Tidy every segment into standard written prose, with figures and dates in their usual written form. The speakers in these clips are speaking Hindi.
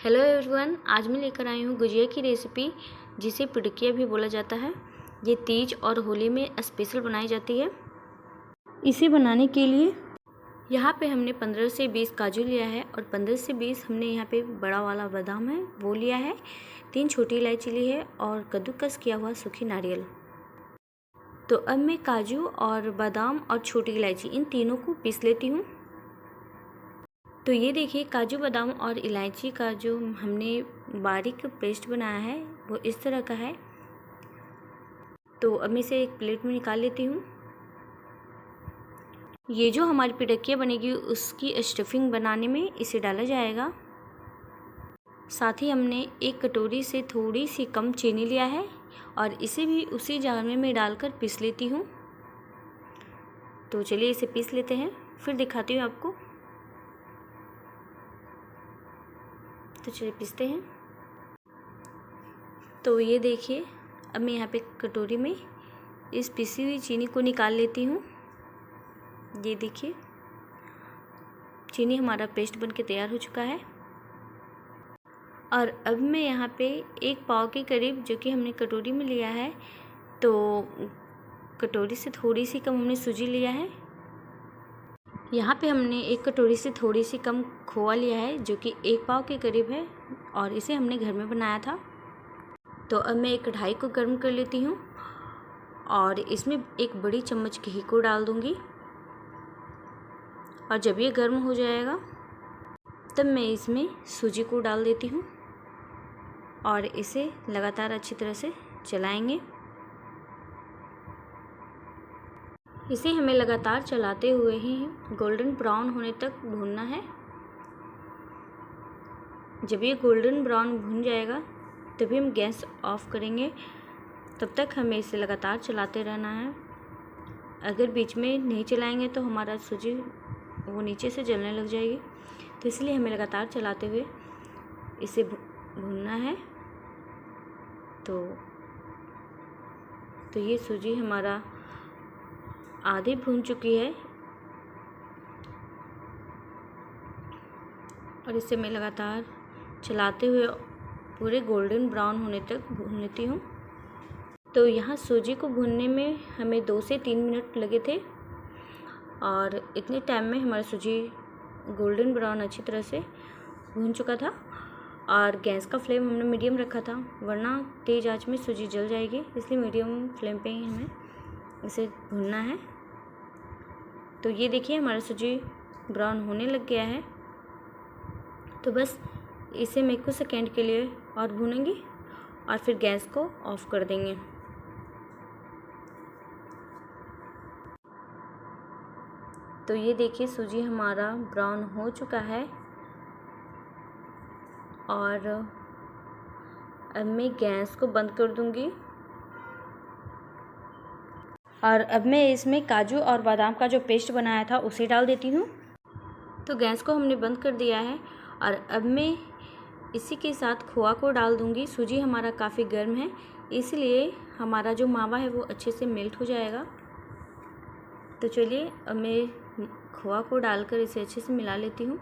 हेलो एवरीवन, आज मैं लेकर आई हूँ गुजिया की रेसिपी, जिसे पिड़किया भी बोला जाता है। ये तीज और होली में स्पेशल बनाई जाती है। इसे बनाने के लिए यहाँ पे हमने 15 से 20 काजू लिया है और 15 से 20 हमने यहाँ पे बड़ा वाला बादाम है वो लिया है। 3 छोटी इलायची ली है और कद्दूकस किया हुआ सूखी नारियल। तो अब मैं काजू और बादाम और छोटी इलायची इन तीनों को पीस लेती हूँ। तो ये देखिए, काजू बादाम और इलायची का जो हमने बारीक पेस्ट बनाया है वो इस तरह का है। तो अब मैं इसे एक प्लेट में निकाल लेती हूँ। ये जो हमारी पिड़किया बनेगी उसकी स्टफिंग बनाने में इसे डाला जाएगा। साथ ही हमने एक कटोरी से थोड़ी सी कम चीनी लिया है और इसे भी उसी जार में मैं डालकर पीस लेती हूँ। तो चलिए इसे पीस लेते हैं, फिर दिखाती हूँ आपको। तो चलिए पीसते हैं। तो ये देखिए, अब मैं यहाँ पे कटोरी में इस पिसी हुई चीनी को निकाल लेती हूँ। ये देखिए, चीनी हमारा पेस्ट बनके तैयार हो चुका है। और अब मैं यहाँ पे 1 पाव के करीब, जो कि हमने कटोरी में लिया है, तो कटोरी से थोड़ी सी कम हमने सूजी लिया है। यहाँ पे हमने 1 कटोरी से थोड़ी सी कम खोआ लिया है, जो कि 1 पाव के करीब है और इसे हमने घर में बनाया था। तो अब मैं एक कढ़ाई को गर्म कर लेती हूँ और इसमें 1 बड़ी चम्मच घी को डाल दूँगी। और जब ये गर्म हो जाएगा तब मैं इसमें सूजी को डाल देती हूँ और इसे लगातार अच्छी तरह से चलाएंगे। इसे हमें लगातार चलाते हुए ही गोल्डन ब्राउन होने तक भूनना है। जब ये गोल्डन ब्राउन भून जाएगा तभी हम गैस ऑफ करेंगे। तब तक हमें इसे लगातार चलाते रहना है। अगर बीच में नहीं चलाएंगे तो हमारा सूजी वो नीचे से जलने लग जाएगी। तो इसलिए हमें लगातार चलाते हुए इसे भूनना है। तो ये सूजी हमारा आधी भून चुकी है और इसे मैं लगातार चलाते हुए पूरे गोल्डन ब्राउन होने तक भून लेती हूँ। तो यहाँ सूजी को भूनने में हमें 2 से 3 मिनट लगे थे और इतने टाइम में हमारा सूजी गोल्डन ब्राउन अच्छी तरह से भून चुका था। और गैस का फ्लेम हमने मीडियम रखा था, वरना तेज़ आंच में सूजी जल जाएगी, इसलिए मीडियम फ्लेम पे ही हमें इसे भूनना है। तो ये देखिए, हमारा सूजी ब्राउन होने लग गया है। तो बस इसे मैं कुछ सेकेंड के लिए और भूनेंगे और फिर गैस को ऑफ कर देंगे। तो ये देखिए, सूजी हमारा ब्राउन हो चुका है और अब मैं गैस को बंद कर दूंगी। और अब मैं इसमें काजू और बादाम का जो पेस्ट बनाया था उसे डाल देती हूँ। तो गैस को हमने बंद कर दिया है और अब मैं इसी के साथ खोआ को डाल दूँगी। सूजी हमारा काफ़ी गर्म है, इसलिए हमारा जो मावा है वो अच्छे से मेल्ट हो जाएगा। तो चलिए, अब मैं खोआ को डालकर इसे अच्छे से मिला लेती हूँ।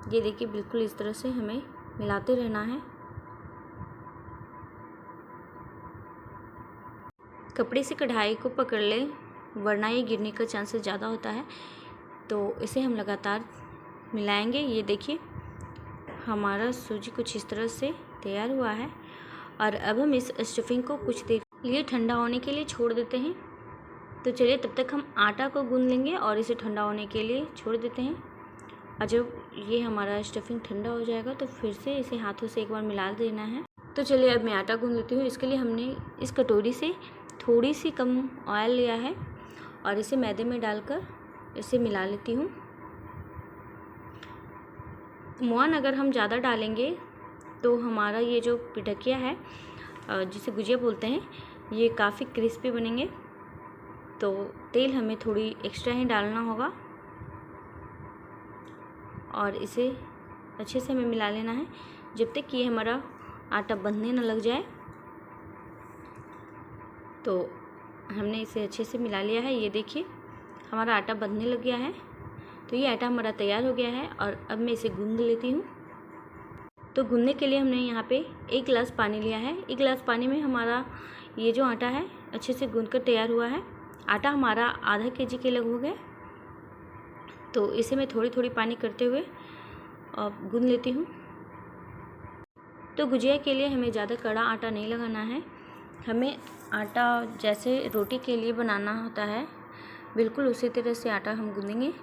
ये देखिए, बिल्कुल इस तरह से हमें मिलाते रहना है। कपड़े से कढ़ाई को पकड़ लें, वरना ये गिरने का चांसेस ज़्यादा होता है। तो इसे हम लगातार मिलाएंगे। ये देखिए, हमारा सूजी कुछ इस तरह से तैयार हुआ है और अब हम इस स्टफिंग को कुछ देर लिए ठंडा होने के लिए छोड़ देते हैं। तो चलिए, तब तक हम आटा को गूंद लेंगे और इसे ठंडा होने के लिए छोड़ देते हैं। और जब ये हमारा स्टफिंग ठंडा हो जाएगा तो फिर से इसे हाथों से एक बार मिला देना है। तो चलिए, अब मैं आटा गूंद लेती हूँ। इसके लिए हमने इस कटोरी से थोड़ी सी कम ऑयल लिया है और इसे मैदे में डालकर इसे मिला लेती हूँ। मोहन अगर हम ज़्यादा डालेंगे तो हमारा ये जो पिड़किया है, जिसे गुजिया बोलते हैं, ये काफ़ी क्रिस्पी बनेंगे। तो तेल हमें थोड़ी एक्स्ट्रा ही डालना होगा और इसे अच्छे से हमें मिला लेना है जब तक कि ये हमारा आटा बंधने न लग जाए। तो हमने इसे अच्छे से मिला लिया है। ये देखिए, हमारा आटा बंधने लग गया है। तो ये आटा हमारा तैयार हो गया है और अब मैं इसे गूंद लेती हूँ। तो गूंदने के लिए हमने यहाँ पे 1 गिलास पानी लिया है। 1 गिलास पानी में हमारा ये जो आटा है अच्छे से गूंद कर तैयार हुआ है। आटा हमारा आधा केजी के लगभग है। तो इसे मैं थोड़ी थोड़ी पानी करते हुए गूंद लेती हूँ। तो गुजिया के लिए हमें ज़्यादा कड़ा आटा नहीं लगाना है। हमें आटा जैसे रोटी के लिए बनाना होता है बिल्कुल उसी तरह से आटा हम गूंदेंगे।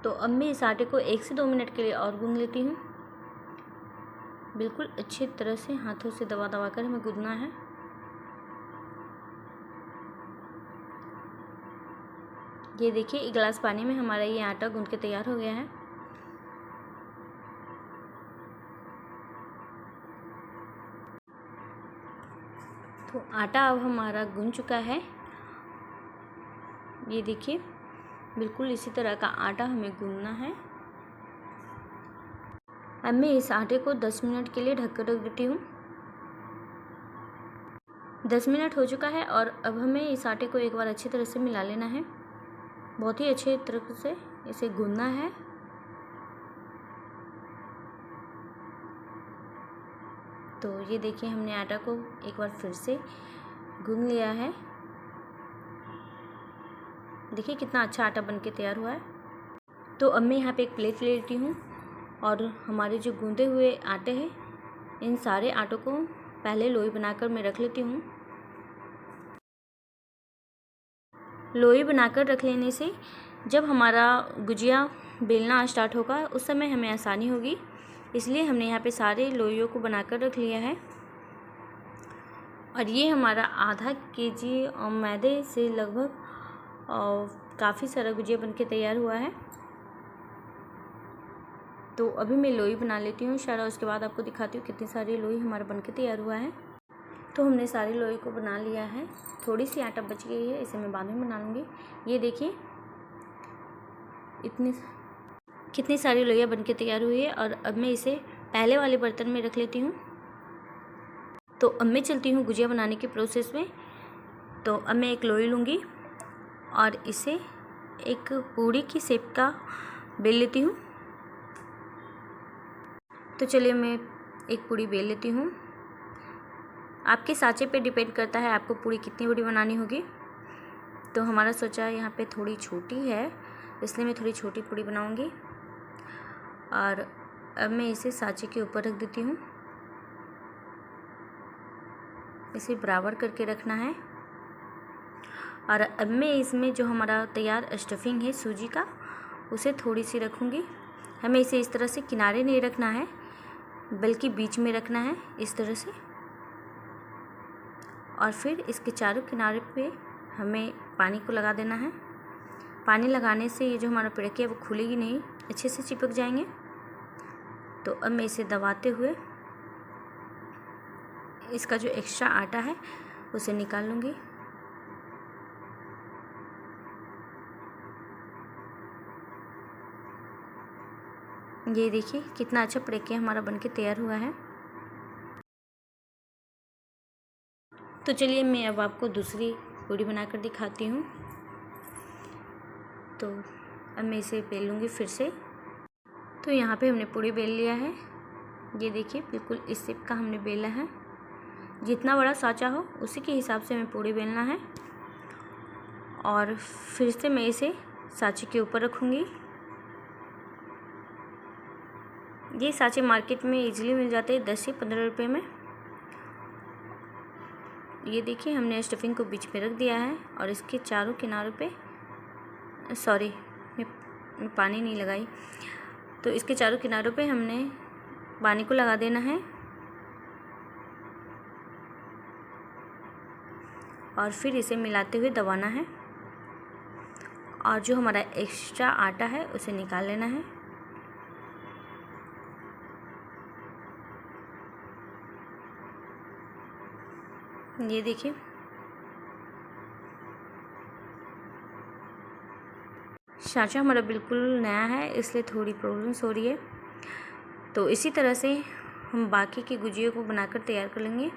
तो अब मैं इस आटे को 1 से 2 मिनट के लिए और गूंद लेती हूँ। बिल्कुल अच्छी तरह से हाथों से दबा दबा कर हमें गूंदना है। ये देखिए 1 गिलास पानी में हमारा ये आटा गूंद के तैयार हो गया है। तो आटा अब हमारा गूंद चुका है। ये देखिए बिल्कुल इसी तरह का आटा हमें गूंदना है। अब मैं इस आटे को 10 मिनट के लिए ढककर रख देती हूँ। 10 मिनट हो चुका है और अब हमें इस आटे को एक बार अच्छी तरह से मिला लेना है। बहुत ही अच्छे तरह से इसे गूंदना है। तो ये देखिए हमने आटा को एक बार फिर से गूंद लिया है। देखिए कितना अच्छा आटा बनके तैयार हुआ है। तो अब मैं यहाँ पे एक प्लेट ले लेती हूँ और हमारे जो गूंदे हुए आटे हैं इन सारे आटों को पहले लोई बनाकर मैं रख लेती हूँ। लोई बनाकर रख लेने से जब हमारा गुजिया बेलना स्टार्ट होगा उस समय हमें आसानी होगी, इसलिए हमने यहाँ पे सारे लोइयों को बनाकर रख लिया है। और ये हमारा आधा केजी मैदे से लगभग काफ़ी सारा गुजिया बनके तैयार हुआ है। तो अभी मैं लोई बना लेती हूँ सारा, उसके बाद आपको दिखाती हूँ कितनी सारी लोई हमारा बनके तैयार हुआ है। तो हमने सारी लोई को बना लिया है। थोड़ी सी आटा बच गई है, इसे मैं बाद में बना लूँगी। ये देखिए कितनी सारी लोइयाँ बनके तैयार हुई है। और अब मैं इसे पहले वाले बर्तन में रख लेती हूँ। तो अब मैं चलती हूँ गुजिया बनाने के प्रोसेस में। तो अब मैं एक लोई लूँगी और इसे एक पूड़ी की शेप का बेल लेती हूँ। तो चलिए मैं एक पूड़ी बेल लेती हूँ। आपके सांचे पे डिपेंड करता है आपको पूड़ी कितनी बड़ी बनानी होगी। तो हमारा सांचा यहाँ पे थोड़ी छोटी है, इसलिए मैं थोड़ी छोटी पूड़ी बनाऊँगी। और अब मैं इसे सांचे के ऊपर रख देती हूँ। इसे बराबर करके रखना है। और अब मैं इसमें जो हमारा तैयार स्टफिंग है सूजी का उसे थोड़ी सी रखूँगी। हमें इसे इस तरह से किनारे नहीं रखना है बल्कि बीच में रखना है इस तरह से। और फिर इसके चारों किनारे पे हमें पानी को लगा देना है। पानी लगाने से ये जो हमारा पिड़की है वो खुलेगी नहीं, अच्छे से चिपक जाएंगे। तो अब मैं इसे दबाते हुए इसका जो एक्स्ट्रा आटा है उसे निकाल लूँगी। ये देखिए कितना अच्छा पिड़की हमारा बनके तैयार हुआ है। तो चलिए मैं अब आपको दूसरी पूड़ी बनाकर दिखाती हूँ। तो अब मैं इसे बेल लूँगी फिर से। तो यहाँ पे हमने पूड़ी बेल लिया है। ये देखिए बिल्कुल इस शेप का हमने बेला है। जितना बड़ा सांचा हो उसी के हिसाब से हमें पूड़ी बेलना है। और फिर से मैं इसे सांचे के ऊपर रखूँगी। ये सांचे मार्केट में इजीली मिल जाते हैं 10 से 15 रुपये में। ये देखिए हमने स्टफिंग को बीच में रख दिया है और इसके चारों किनारों पे मैं पानी नहीं लगाई। तो इसके चारों किनारों पे हमने पानी को लगा देना है और फिर इसे मिलाते हुए दबाना है। और जो हमारा एक्स्ट्रा आटा है उसे निकाल लेना है। ये देखिए सांचा हमारा बिल्कुल नया है, इसलिए थोड़ी प्रॉब्लम्स हो रही है। तो इसी तरह से हम बाकी की गुजिया को बनाकर तैयार कर लेंगे।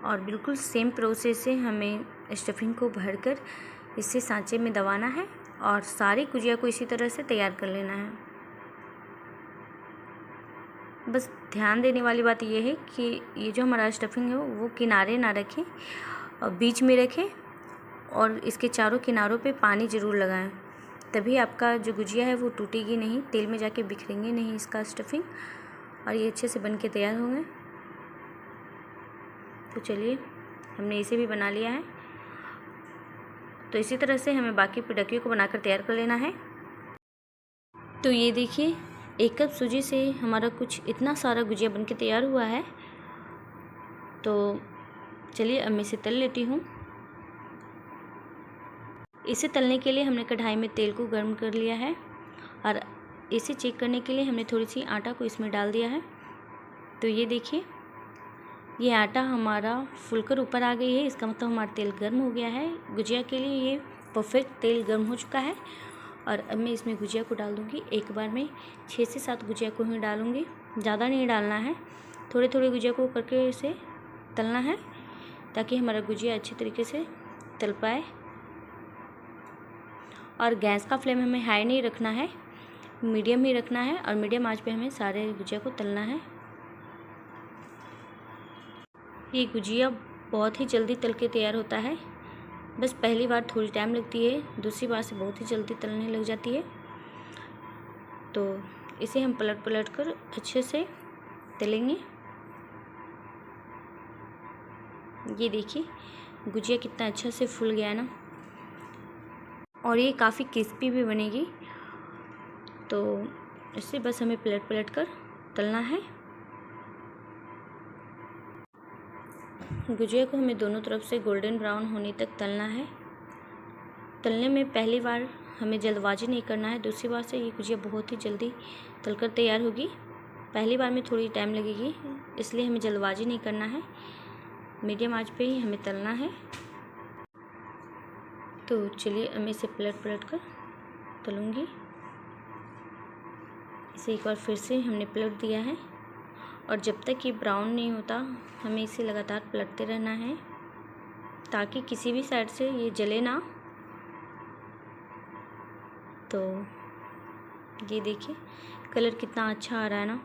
और बिल्कुल सेम प्रोसेस से हमें स्टफिंग को भरकर इसे सांचे में दबाना है और सारी गुजिया को इसी तरह से तैयार कर लेना है। बस ध्यान देने वाली बात यह है कि ये जो हमारा स्टफिंग है वो किनारे ना रखें और बीच में रखें और इसके चारों किनारों पे पानी ज़रूर लगाएं, तभी आपका जो गुजिया है वो टूटेगी नहीं, तेल में जाके बिखरेंगे नहीं इसका स्टफिंग, और ये अच्छे से बन के तैयार होंगे। तो चलिए हमने इसे भी बना लिया है। तो इसी तरह से हमें बाकी पिड़कियों को बनाकर तैयार कर लेना है। तो ये देखिए 1 कप सूजी से हमारा कुछ इतना सारा गुजिया बन के तैयार हुआ है। तो चलिए अब मैं इसे तल लेती हूँ। इसे तलने के लिए हमने कढ़ाई में तेल को गर्म कर लिया है और इसे चेक करने के लिए हमने थोड़ी सी आटा को इसमें डाल दिया है। तो ये देखिए ये आटा हमारा फुलकर ऊपर आ गई है, इसका मतलब हमारा तेल गर्म हो गया है। गुजिया के लिए ये परफेक्ट तेल गर्म हो चुका है। और अब मैं इसमें गुजिया को डाल दूँगी। एक बार में 6 से 7 गुजिया को ही डालूँगी, ज़्यादा नहीं डालना है। थोड़े थोड़े गुजिया को करके इसे तलना है ताकि हमारा गुजिया अच्छी तरीके से तल पाए। और गैस का फ्लेम हमें हाई नहीं रखना है, मीडियम ही रखना है और मीडियम आंच पे हमें सारे गुजिया को तलना है। ये गुजिया बहुत ही जल्दी तल के तैयार होता है, बस पहली बार थोड़ी टाइम लगती है, दूसरी बार से बहुत ही जल्दी तलने लग जाती है। तो इसे हम पलट पलट कर अच्छे से तलेंगे। ये देखिए गुजिया कितना अच्छा से फूल गया ना, और ये काफ़ी क्रिस्पी भी बनेगी। तो इसे बस हमें पलट पलट कर तलना है। गुजिया को हमें दोनों तरफ से गोल्डन ब्राउन होने तक तलना है। तलने में पहली बार हमें जल्दबाजी नहीं करना है, दूसरी बार से ये गुजिया बहुत ही जल्दी तलकर तैयार होगी। पहली बार में थोड़ी टाइम लगेगी, इसलिए हमें जल्दबाजी नहीं करना है, मीडियम आंच पे ही हमें तलना है। तो चलिए अब मैं इसे पलट पलट कर तलूँगी। इसे एक बार फिर से हमने पलट दिया है और जब तक ये ब्राउन नहीं होता हमें इसे लगातार पलटते रहना है ताकि किसी भी साइड से ये जले ना। तो ये देखिए कलर कितना अच्छा आ रहा है ना,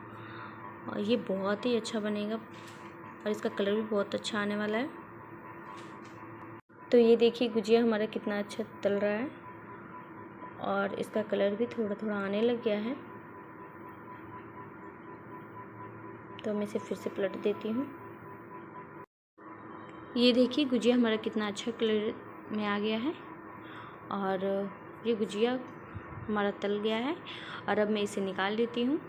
और ये बहुत ही अच्छा बनेगा और इसका कलर भी बहुत अच्छा आने वाला है। तो ये देखिए गुजिया हमारा कितना अच्छा तल रहा है और इसका कलर भी थोड़ा थोड़ा आने लग गया है। तो मैं इसे फिर से पलट देती हूँ। ये देखिए गुजिया हमारा कितना अच्छा कलर में आ गया है और ये गुजिया हमारा तल गया है। और अब मैं इसे निकाल लेती हूँ।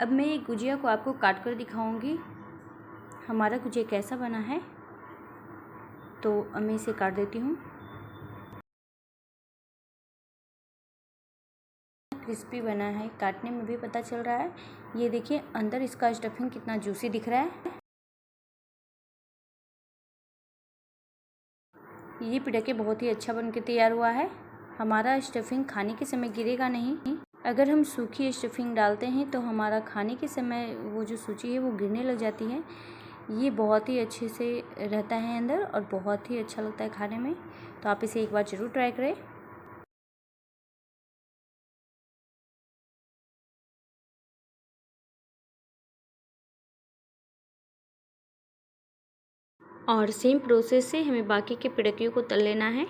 अब मैं ये गुजिया को आपको काट कर दिखाऊंगी हमारा गुजिया कैसा बना है। तो अब मैं इसे काट देती हूँ। क्रिस्पी बना है, काटने में भी पता चल रहा है। ये देखिए अंदर इसका स्टफिंग कितना जूसी दिख रहा है। ये पिड़के बहुत ही अच्छा बन के तैयार हुआ है। हमारा स्टफिंग खाने के समय गिरेगा नहीं। अगर हम सूखी स्टफिंग डालते हैं तो हमारा खाने के समय वो जो सूजी है वो गिरने लग जाती है। ये बहुत ही अच्छे से रहता है अंदर और बहुत ही अच्छा लगता है खाने में। तो आप इसे एक बार ज़रूर ट्राई करें। और सेम प्रोसेस से हमें बाकी के पिड़कियों को तल लेना है।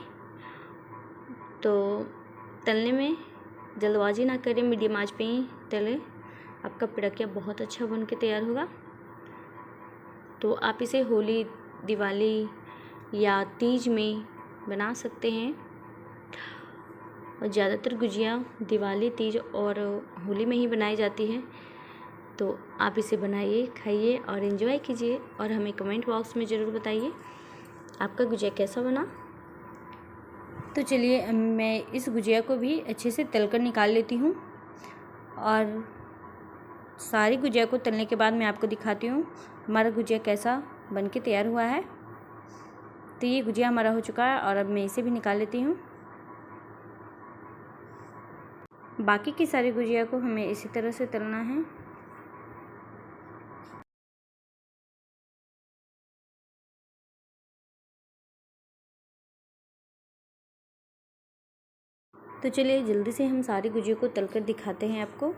तो तलने में जल्दबाजी ना करें, मीडियम आंच पे ही तलें, आपका पिड़किया बहुत अच्छा बन के तैयार होगा। तो आप इसे होली, दिवाली या तीज में बना सकते हैं। और ज़्यादातर गुजिया दिवाली, तीज और होली में ही बनाई जाती है। तो आप इसे बनाइए, खाइए और एंजॉय कीजिए और हमें कमेंट बॉक्स में ज़रूर बताइए आपका गुजिया कैसा बना। तो चलिए मैं इस गुजिया को भी अच्छे से तल कर निकाल लेती हूँ और सारी गुजिया को तलने के बाद मैं आपको दिखाती हूँ हमारा गुजिया कैसा बन के तैयार हुआ है। तो ये गुजिया हमारा हो चुका है और अब मैं इसे भी निकाल लेती हूँ। बाकी की सारी गुजिया को हमें इसी तरह से तलना है। तो चलिए जल्दी से हम सारी गुजिया को तलकर दिखाते हैं आपको।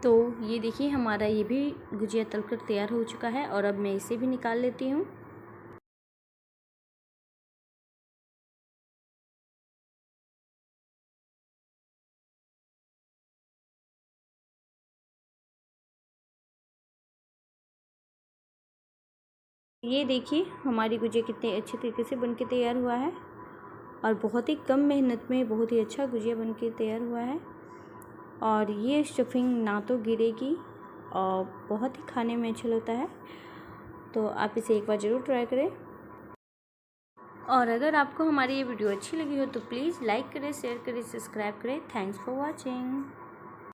तो ये देखिए हमारा ये भी गुजिया तलकर तैयार हो चुका है और अब मैं इसे भी निकाल लेती हूँ। ये देखिए हमारी गुजिया कितने अच्छे तरीके से बनके तैयार हुआ है और बहुत ही कम मेहनत में बहुत ही अच्छा गुजिया बनके तैयार हुआ है। और ये स्टफिंग ना तो गिरेगी और बहुत ही खाने में अच्छा लगता है। तो आप इसे एक बार ज़रूर ट्राई करें। और अगर आपको हमारी ये वीडियो अच्छी लगी हो तो प्लीज़ लाइक करें, शेयर करें, सब्सक्राइब करें। Thanks for watching.